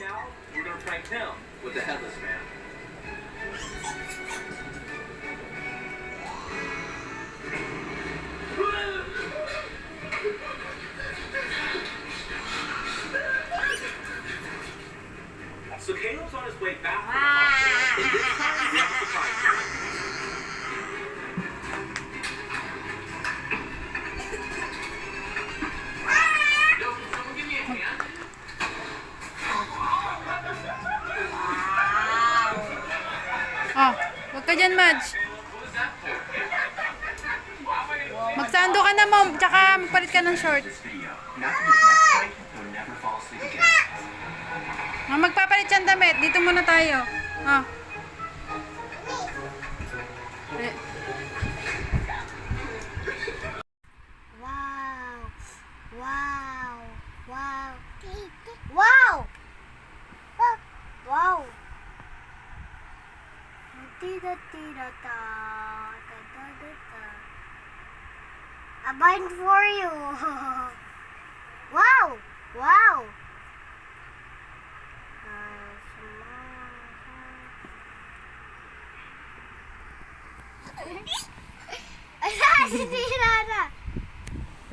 now, we're gonna prank him with the headless man. So Caleb's on his way back from the hospital, and this time we have a surprise for him. Yo, can someone give me a hand? Oh, huwag ka dyan, Madge. What was that for? Magsando ka na, Mom. Tsaka magpalit ka ng shorts. Magpapalit siyang damit. Dito muna tayo. Ah. Eh. Wow! Wow! Wow! Wow! Wow! Tida-tida-ta. Ta-ta-ta-ta. A bind for you. Wow! Wow! Ala, sinira na.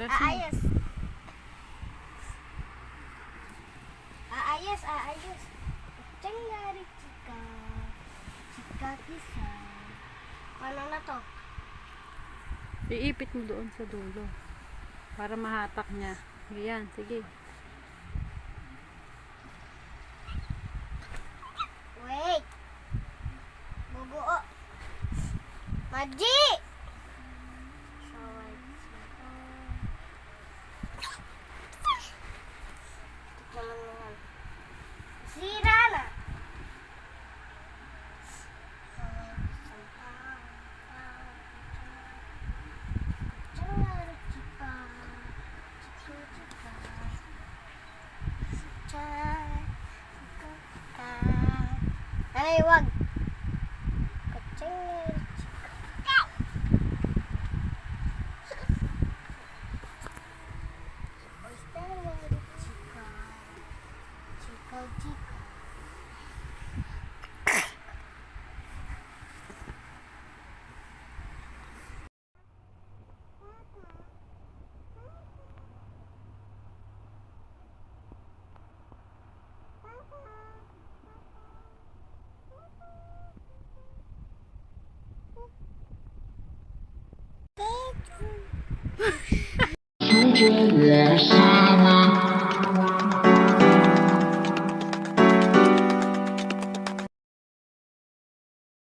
Aayos. Aayos, aayos. Changyari, chika. Chika kisa. Ano na to? Iipit mo doon sa dulo. Para mahatak niya. Ayan, sige. Wait. Bubuo. Maji! Sira na. Ay, wag. Yes.